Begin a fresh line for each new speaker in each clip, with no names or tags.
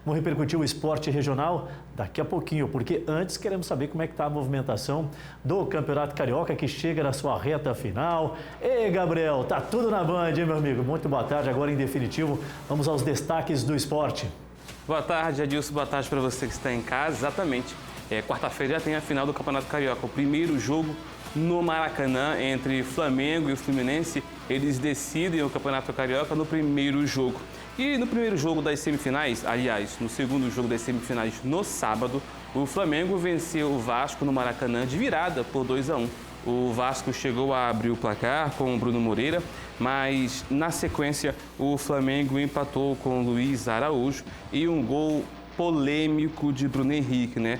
Vamos repercutir o esporte regional daqui a pouquinho, porque antes queremos saber como é que está a movimentação do Campeonato Carioca, que chega na sua reta final. Ei, Gabriel, tá tudo na Band, hein, meu amigo? Muito boa tarde. Agora, em definitivo, vamos aos destaques do esporte.
Boa tarde, Adilson. Boa tarde para você que está em casa. Exatamente. Quarta-feira já tem a final do Campeonato Carioca. O primeiro jogo no Maracanã entre Flamengo e o Fluminense. Eles decidem o Campeonato Carioca no primeiro jogo. E no primeiro jogo das semifinais, aliás, no segundo jogo das semifinais no sábado, o Flamengo venceu o Vasco no Maracanã de virada por 2-1. O Vasco chegou a abrir o placar com o Bruno Moreira, mas na sequência o Flamengo empatou com o Luiz Araújo e um gol polêmico de Bruno Henrique, né?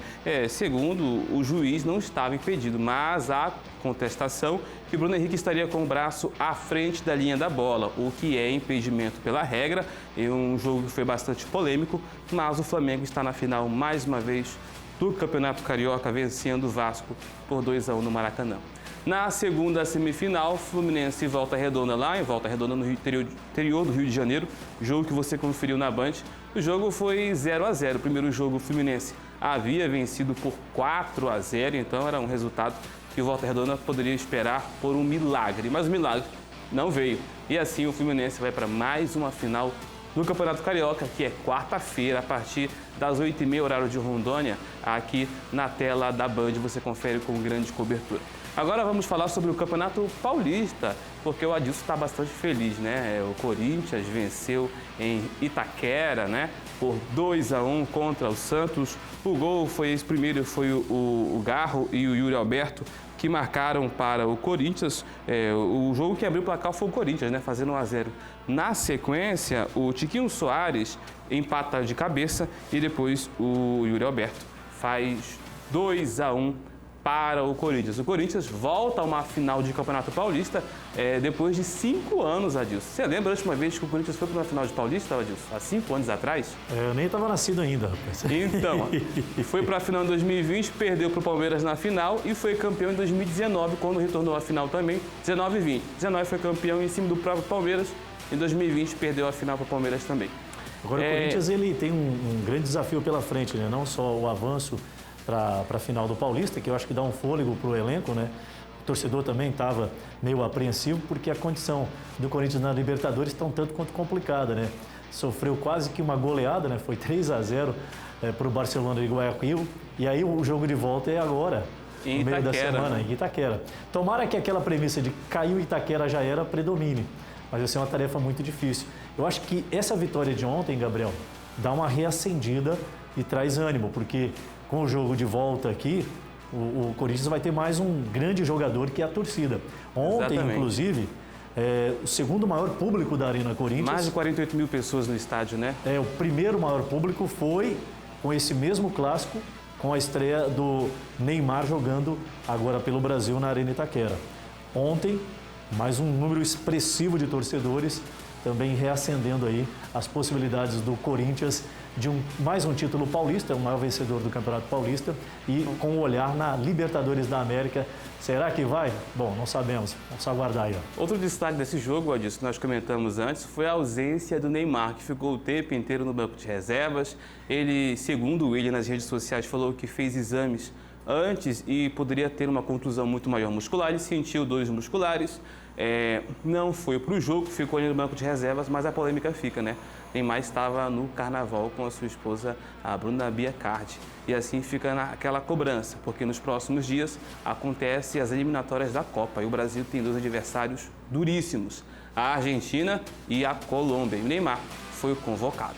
Segundo o juiz, não estava impedido, mas há contestação que Bruno Henrique estaria com o braço à frente da linha da bola, o que é impedimento pela regra. É um jogo que foi bastante polêmico, mas o Flamengo está na final mais uma vez do Campeonato Carioca, vencendo o Vasco por 2-1 no Maracanã. Na segunda semifinal, Fluminense e Volta Redonda lá, em Volta Redonda no interior do Rio de Janeiro, jogo que você conferiu na Band. O jogo foi 0-0. O primeiro jogo, o Fluminense havia vencido por 4-0, então era um resultado que o Volta Redonda poderia esperar por um milagre, mas o milagre não veio. E assim o Fluminense vai para mais uma final do Campeonato Carioca, que é quarta-feira, a partir das 8h30, horário de Rondônia, aqui na tela da Band, você confere com grande cobertura. Agora vamos falar sobre o Campeonato Paulista, porque o Adilson está bastante feliz, né? O Corinthians venceu em Itaquera, né? Por 2-1 contra o Santos. O gol foi esse primeiro, foi o Garro e o Yuri Alberto, que marcaram para o Corinthians. O jogo que abriu o placar foi o Corinthians, né? Fazendo 1-0. Na sequência, o Tiquinho Soares empata de cabeça e depois o Yuri Alberto faz 2-1 para o Corinthians. O Corinthians volta a uma final de Campeonato Paulista depois de 5 anos, Adilson. Você lembra a última vez que o Corinthians foi para uma final de Paulista, Adilson? Há 5 anos atrás?
Eu nem estava nascido ainda, rapaz.
Então, foi para a final em 2020, perdeu para o Palmeiras na final e foi campeão em 2019, quando retornou à final também, 19 e 20. 19 foi campeão em cima do próprio Palmeiras, em 2020 perdeu a final para o Palmeiras também.
Agora o Corinthians ele tem um grande desafio pela frente, né? Não só o avanço para a final do Paulista, que eu acho que dá um fôlego para o elenco, né? O torcedor também estava meio apreensivo, porque a condição do Corinthians na Libertadores está um tanto quanto complicada, né? Sofreu quase que uma goleada, né? Foi 3-0 para o Barcelona de Guayaquil, e aí o jogo de volta é agora, no meio da semana, em Itaquera. Tomara que aquela premissa de caiu Itaquera já era predomine, mas vai ser uma tarefa muito difícil. Eu acho que essa vitória de ontem, Gabriel, dá uma reacendida e traz ânimo, porque com o jogo de volta aqui, o Corinthians vai ter mais um grande jogador, que é a torcida. Ontem, exatamente, inclusive, o segundo maior público da Arena Corinthians.
Mais de 48 mil pessoas no estádio, né?
O primeiro maior público foi com esse mesmo clássico, com a estreia do Neymar jogando agora pelo Brasil na Arena Itaquera. Ontem, mais um número expressivo de torcedores, também reacendendo aí as possibilidades do Corinthians de mais um título paulista, o maior vencedor do Campeonato Paulista, e com o olhar na Libertadores da América. Será que vai? Bom, não sabemos. Vamos aguardar aí.
Outro destaque desse jogo, Adilson, que nós comentamos antes, foi a ausência do Neymar, que ficou o tempo inteiro no banco de reservas. Ele, segundo ele, nas redes sociais, falou que fez exames antes e poderia ter uma contusão muito maior muscular. Ele sentiu dores musculares, não foi para o jogo, ficou ali no banco de reservas, mas a polêmica fica, né? Neymar estava no carnaval com a sua esposa, a Bruna Biancardi. E assim fica naquela cobrança, porque nos próximos dias acontecem as eliminatórias da Copa e o Brasil tem 2 adversários duríssimos, a Argentina e a Colômbia. E o Neymar foi convocado.